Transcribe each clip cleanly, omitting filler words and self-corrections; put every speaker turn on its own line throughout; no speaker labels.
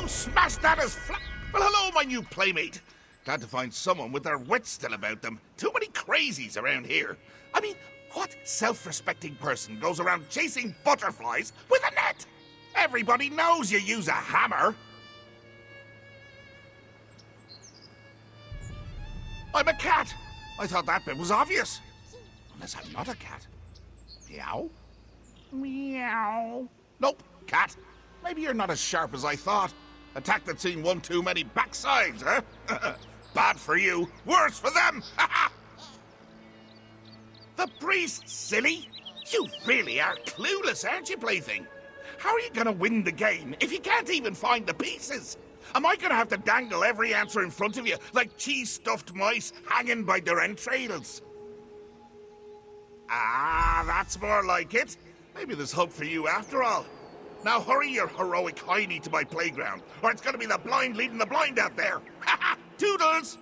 You smashed that as flat. Well, hello, my new playmate. Glad to find someone with their wits still about them. Too many crazies around here. I mean, what self-respecting person goes around chasing butterflies with a net? Everybody knows you use a hammer. I'm a cat. I thought that bit was obvious. Unless I'm not a cat. Meow? Meow. Nope, cat. Maybe you're not as sharp as I thought. Attack that's seen one too many backsides, huh? Bad for you, worse for them! The priest, silly! You really are clueless, aren't you, plaything? How are you gonna win the game if you can't even find the pieces? Am I gonna have to dangle every answer in front of you like cheese-stuffed mice hanging by their entrails? Ah, that's more like it. Maybe there's hope for you after all. Now hurry your heroic hiney to my playground, or it's gonna be the blind leading the blind out there. Ha ha! Toodles!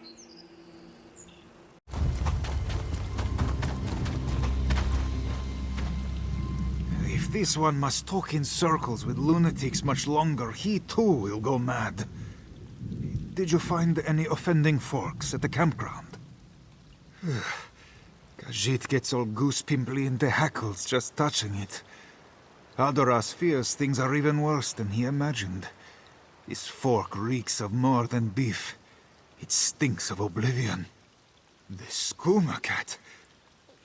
If this one must talk in circles with lunatics much longer, he too will go mad. Did you find any offending forks at the campground? Khajiit gets all goose-pimply in the hackles just touching it. Adoras fears things are even worse than he imagined. This fork reeks of more than beef. It stinks of oblivion. The skooma cat.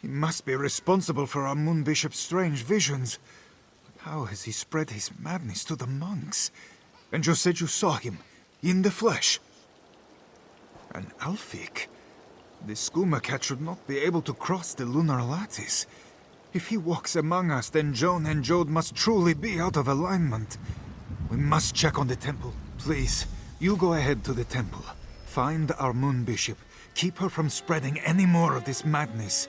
He must be responsible for our Moon Bishop's strange visions. But how has he spread his madness to the monks? And you said you saw him, in the flesh. An Alfik? The skooma cat should not be able to cross the lunar lattice. If he walks among us, then Joan and Jode must truly be out of alignment. We must check on the temple. Please, you go ahead to the temple. Find our Moon Bishop. Keep her from spreading any more of this madness.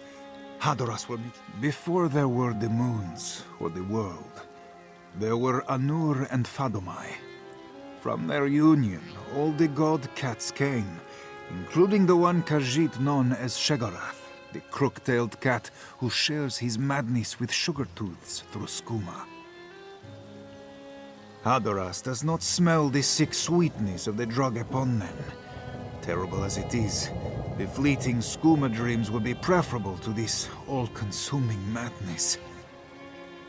Hadoras will meet. Before there were the moons, or the world, there were Anur and Fadomai. From their union, all the god cats came, including the one Khajiit known as Shegarath, the crook-tailed cat who shares his madness with Sugartooths through skooma. Hadoras does not smell the sick sweetness of the drug upon them. Terrible as it is, the fleeting skooma dreams would be preferable to this all-consuming madness.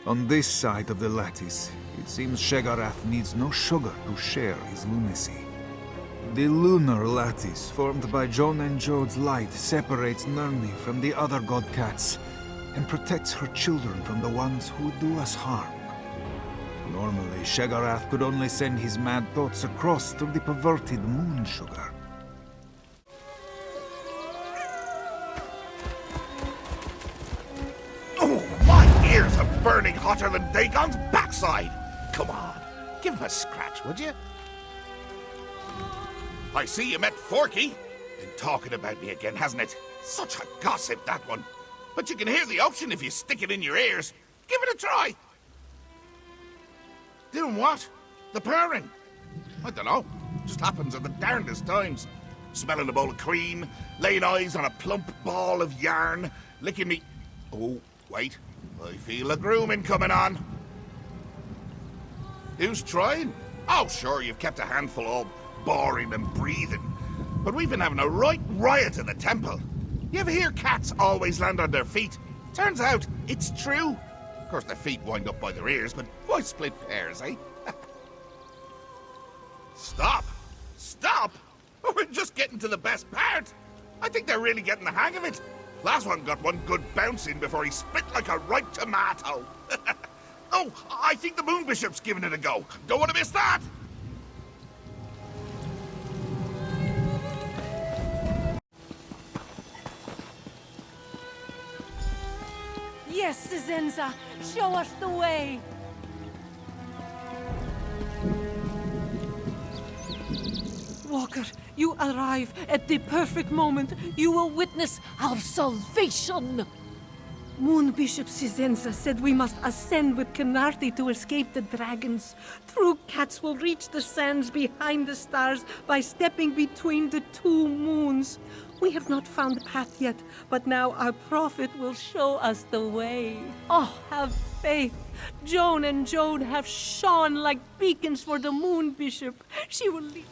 On this side of the lattice, it seems Shegarath needs no sugar to share his lunacy. The lunar lattice, formed by Joan and Jode's light, separates Nurni from the other god cats, and protects her children from the ones who would do us harm. Normally, Shegarath could only send his mad thoughts across through the perverted moon sugar.
Oh, my ears are burning hotter than Dagon's backside! Come on, give him a scratch, would you? I see you met Forky. Been talking about me again, hasn't it? Such a gossip, that one. But you can hear the ocean if you stick it in your ears. Give it a try. Doing what? The purring? I don't know. Just happens at the darndest times. Smelling a bowl of cream, laying eyes on a plump ball of yarn, licking me... Oh, wait. I feel a grooming coming on. Who's trying? Oh, sure, you've kept a handful all boring and breathing. But we've been having a right riot in the temple. You ever hear cats always land on their feet? Turns out, it's true. Of course, their feet wind up by their ears, but why split hairs, eh? Stop! Stop! We're just getting to the best part. I think they're really getting the hang of it. Last one got one good bouncing before he spit like a ripe tomato. Oh, I think the Moon Bishop's giving it a go. Don't want to miss that!
Yes, Cisenza, show us the way! Walker, you arrive at the perfect moment. You will witness our salvation! Moon Bishop Cisenza said we must ascend with Canarthi to escape the dragons. True cats will reach the sands behind the stars by stepping between the two moons. We have not found the path yet, but now our prophet will show us the way. Oh, have faith. Joan and Joan have shone like beacons for the Moon Bishop. She will lead.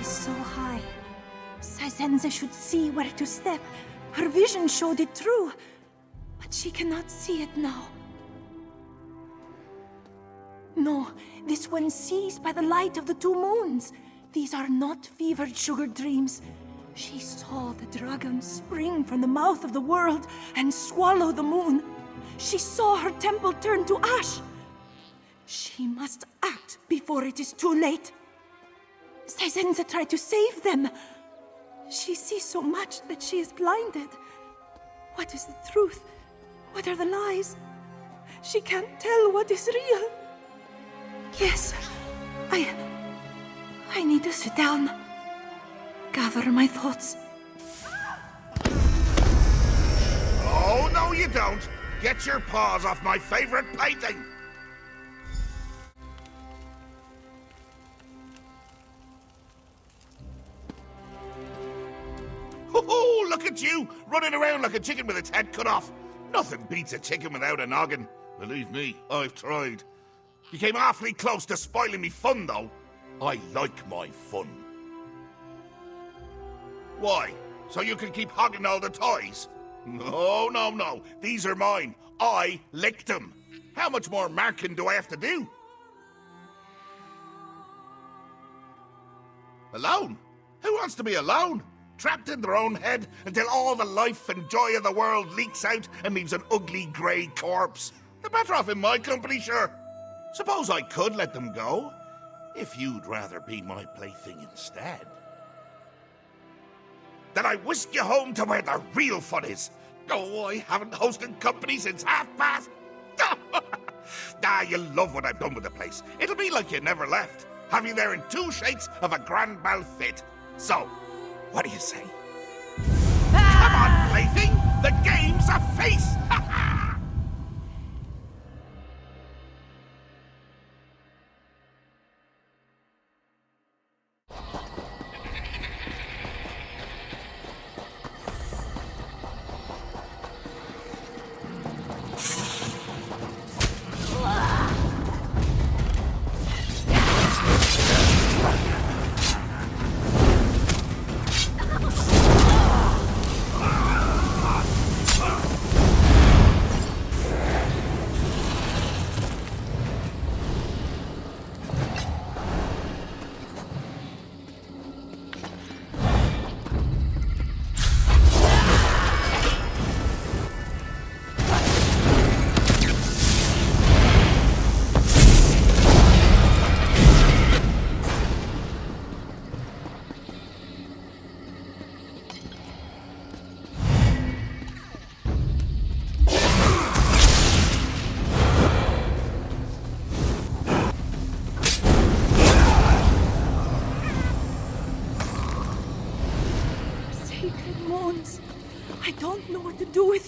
So high. Sizenza should see where to step. Her vision showed it true. But she cannot see it now. No, this one sees by the light of the two moons. These are not fevered sugar dreams. She saw the dragon spring from the mouth of the world and swallow the moon. She saw her temple turn to ash. She must act before it is too late. Sizenza tried to save them. She sees so much that she is blinded. What is the truth? What are the lies? She can't tell what is real. Yes, I need to sit down. Gather my thoughts.
Oh, no you don't. Get your paws off my favorite painting. Oh, look at you, running around like a chicken with its head cut off. Nothing beats a chicken without a noggin. Believe me, I've tried. You came awfully close to spoiling me fun, though. I like my fun. Why? So you can keep hogging all the toys? No, no, no. These are mine. I licked them. How much more marking do I have to do? Alone? Who wants to be alone? Trapped in their own head until all the life and joy of the world leaks out and leaves an ugly grey corpse. They're better off in my company, sure. Suppose I could let them go, if you'd rather be my plaything instead. Then I whisk you home to where the real fun is. Oh, I haven't hosted company since half-past. You'll love what I've done with the place. It'll be like you never left. Have you there in 2 shakes of a grand mal fit. So, what do you say? Come on, plaything! The game's a face!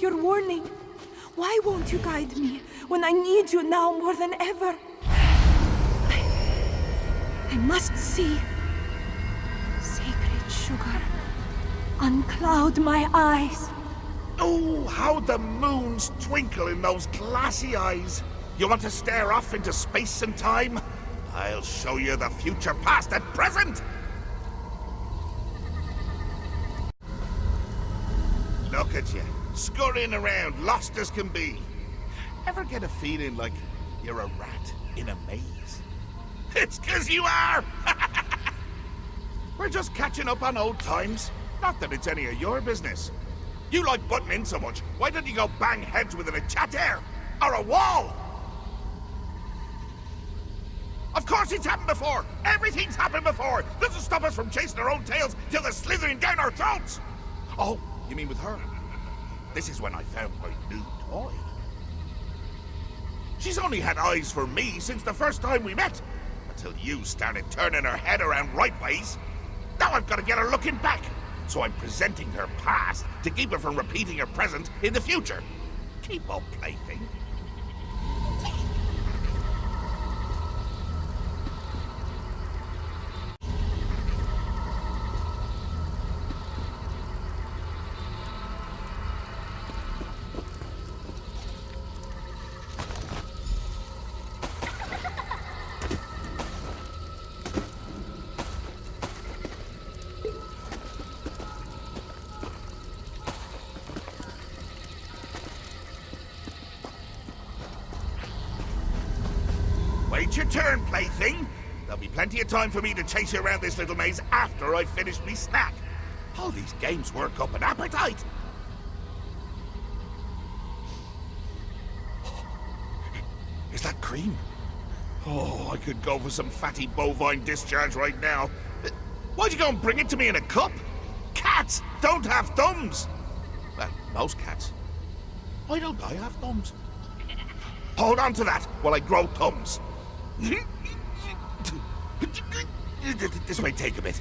Your warning. Why won't you guide me when I need you now more than ever? I must see. Sacred sugar, uncloud my eyes.
Oh, how the moons twinkle in those glassy eyes. You want to stare off into space and time? I'll show you the future, past and present. Look at you. Scurrying around, lost as can be. Ever get a feeling like you're a rat in a maze? It's 'cause you are! We're just catching up on old times. Not that it's any of your business. You like butting in so much, why don't you go bang heads with a chatter? Or a wall? Of course it's happened before! Everything's happened before! Doesn't stop us from chasing our own tails till they're slithering down our throats! Oh, you mean with her? This is when I found my new toy. She's only had eyes for me since the first time we met. Until you started turning her head around right ways. Now I've got to get her looking back. So I'm presenting her past to keep her from repeating her present in the future. Keep up, plaything. Wait your turn, plaything. There'll be plenty of time for me to chase you around this little maze after I've finished me snack. All these games work up an appetite. Is that cream? Oh, I could go for some fatty bovine discharge right now. Why'd you go and bring it to me in a cup? Cats don't have thumbs. Well, most cats. Why don't I have thumbs? Hold on to that while I grow thumbs. This may take a bit.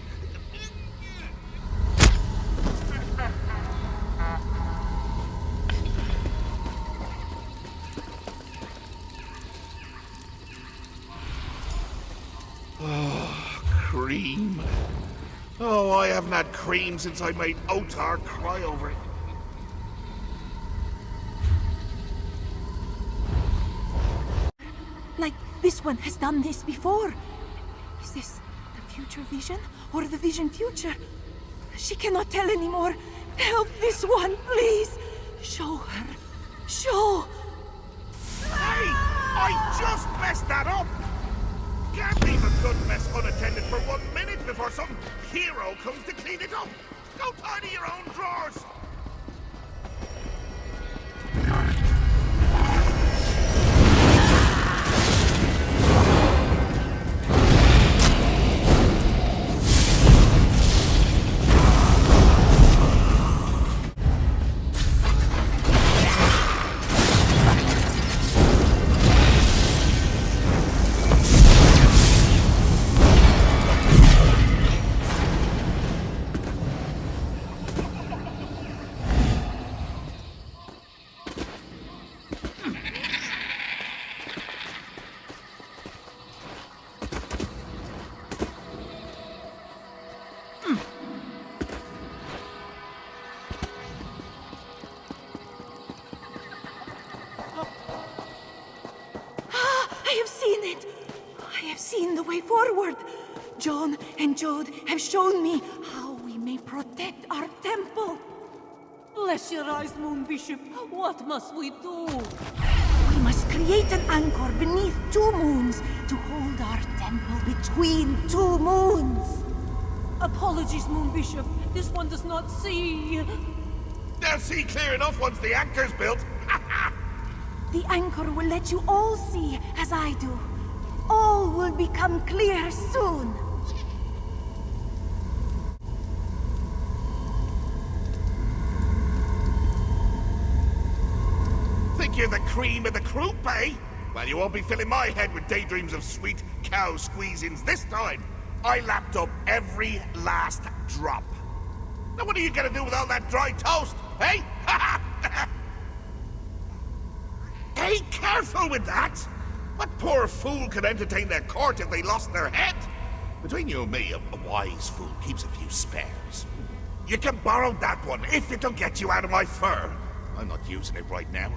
Oh, cream. Oh, I haven't had cream since I made Otar cry over it.
Like this one has done this before. Is this the future vision or the vision future? She cannot tell anymore. Help this one, please. Show her. Show.
Hey! I just messed that up! Can't leave a good mess unattended for 1 minute before some hero comes to clean it up. Go tidy your own drawers.
I have seen it. I have seen the way forward. John and Jode have shown me how we may protect our temple.
Bless your eyes, Moon Bishop. What must we do?
We must create an anchor beneath 2 moons to hold our temple between 2 moons.
Apologies, Moon Bishop. This one does not see.
They'll see clear enough once the anchor's built.
The anchor will let you all see as I do. All will become clear soon.
Think you're the cream of the croup, eh? Well, you won't be filling my head with daydreams of sweet cow squeezings this time. I lapped up every last drop. Now what are you gonna do with all that dry toast, eh? Hey, careful with that! What poor fool could entertain their court if they lost their head? Between you and me, a wise fool keeps a few spares. You can borrow that one if it'll get you out of my fur. I'm not using it right now.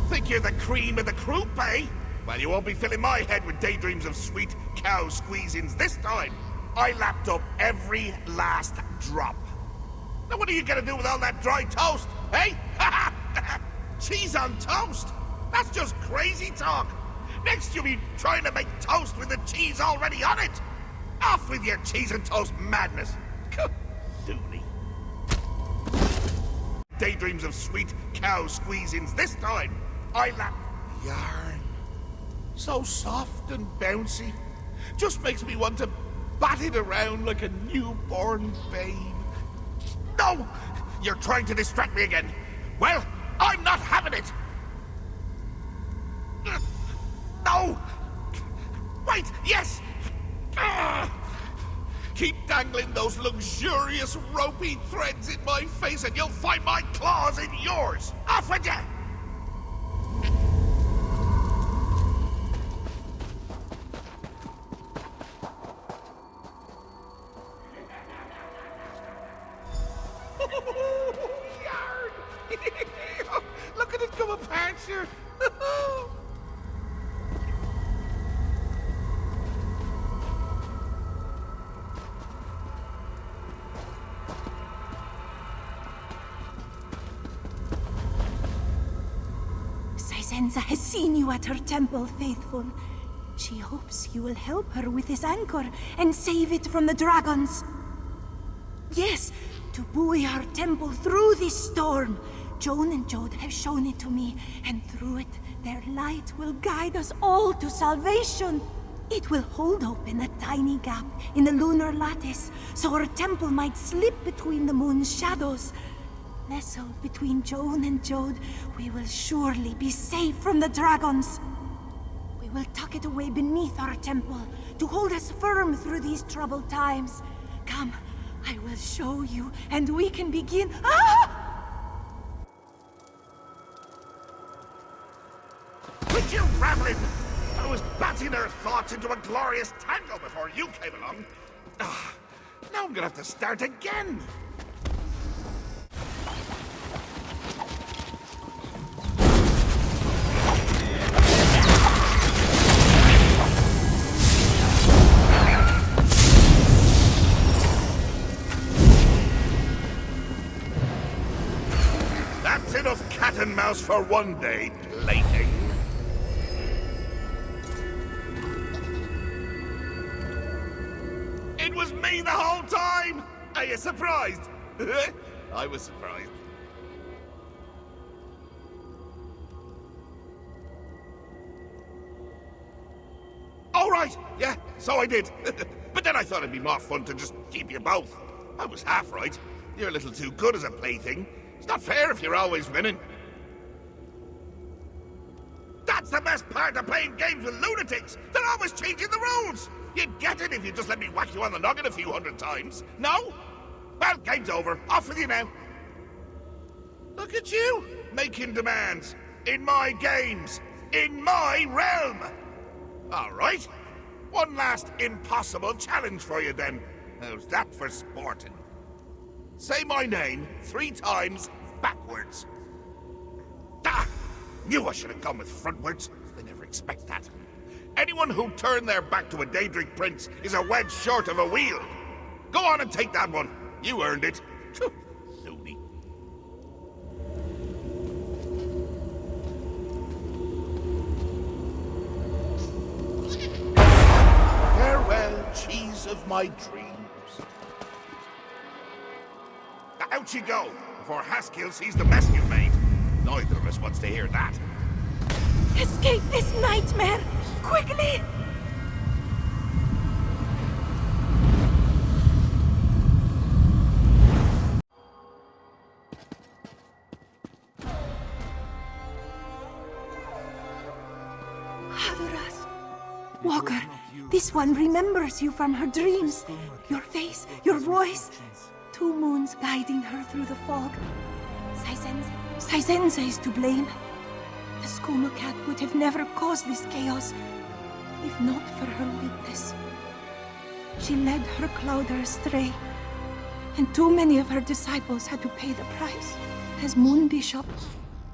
Think you're the cream of the croup, eh? Well, you won't be filling my head with daydreams of sweet cow squeezings this time. I lapped up every last drop. Now what are you gonna do with all that dry toast, eh? Cheese on toast? That's just crazy talk. Next you'll be trying to make toast with the cheese already on it. Off with your cheese and toast madness. Loony. Daydreams of sweet cow squeezings this time. I lapped... Yarn. So soft and bouncy. Just makes me want to bat it around like a newborn babe. No! You're trying to distract me again. Well, I'm not having it! No! Wait, yes! Keep dangling those luxurious ropey threads in my face and you'll find my claws in yours! Off with you! Yarn! Look at it come apart, sure.
Sizenza has seen you at her temple, faithful. She hopes you will help her with this anchor and save it from the dragons. Yes, to buoy our temple through this storm. Joan and Jode have shown it to me, and through it, their light will guide us all to salvation. It will hold open a tiny gap in the lunar lattice, so our temple might slip between the moon's shadows. Nestled between Joan and Jode, we will surely be safe from the dragons. We will tuck it away beneath our temple to hold us firm through these troubled times. Come, I will show you, and we can begin. Ah!
Quit your rambling! I was batting her thoughts into a glorious tango before you came along. Now I'm gonna have to start again. That's enough cat and mouse for one day, plaything. It was me the whole time! Are you surprised? I was surprised. All right, yeah, so I did. But then I thought it'd be more fun to just keep you both. I was half right. You're a little too good as a plaything. It's not fair if you're always winning. That's the best part of playing games with lunatics. They're always changing the rules. You'd get it if you just let me whack you on the noggin a few hundred times. No? Well, game's over. Off with you now. Look at you, making demands. In my games. In my realm. All right. One last impossible challenge for you then. How's that for sporting? Say my name 3 times backwards. Ah! Knew I should have gone with frontwards. They never expect that. Anyone who turned their back to a Daedric prince is a wedge short of a wheel. Go on and take that one. You earned it. Loony. Farewell, cheese of my dreams. Out you go, before Haskill sees the mess you've made. Neither of us wants to hear that.
Escape this nightmare! Quickly! Hadoras. Walker, this one remembers you from her dreams. Your face, your voice. 2 moons guiding her through the fog. Sizenza is to blame. The skooma cat would have never caused this chaos, if not for her weakness. She led her clouder astray, and too many of her disciples had to pay the price. As Moon Bishop,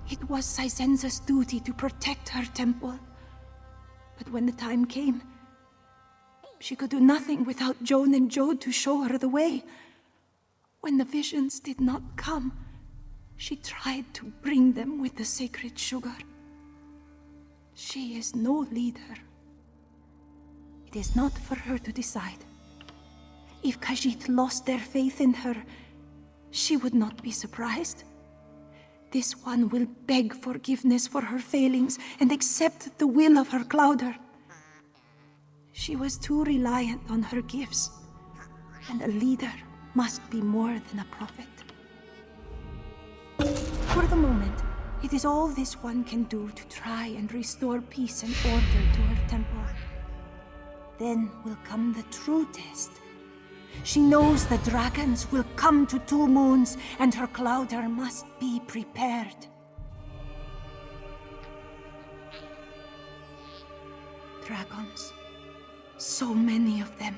it was Sizenza's duty to protect her temple. But when the time came, she could do nothing without Joan and Jode to show her the way. When the visions did not come, she tried to bring them with the sacred sugar. She is no leader. It is not for her to decide. If Khajiit lost their faith in her, she would not be surprised. This one will beg forgiveness for her failings and accept the will of her Clouder. She was too reliant on her gifts, and a leader must be more than a prophet. For the moment, it is all this one can do to try and restore peace and order to her temple. Then will come the true test. She knows the dragons will come to Two Moons, and her Clouder must be prepared. Dragons. So many of them.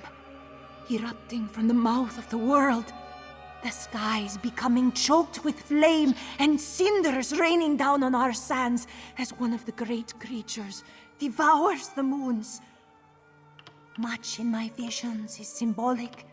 Erupting from the mouth of the world. The skies becoming choked with flame, and cinders raining down on our sands as one of the great creatures devours the moons. Much in my visions is symbolic.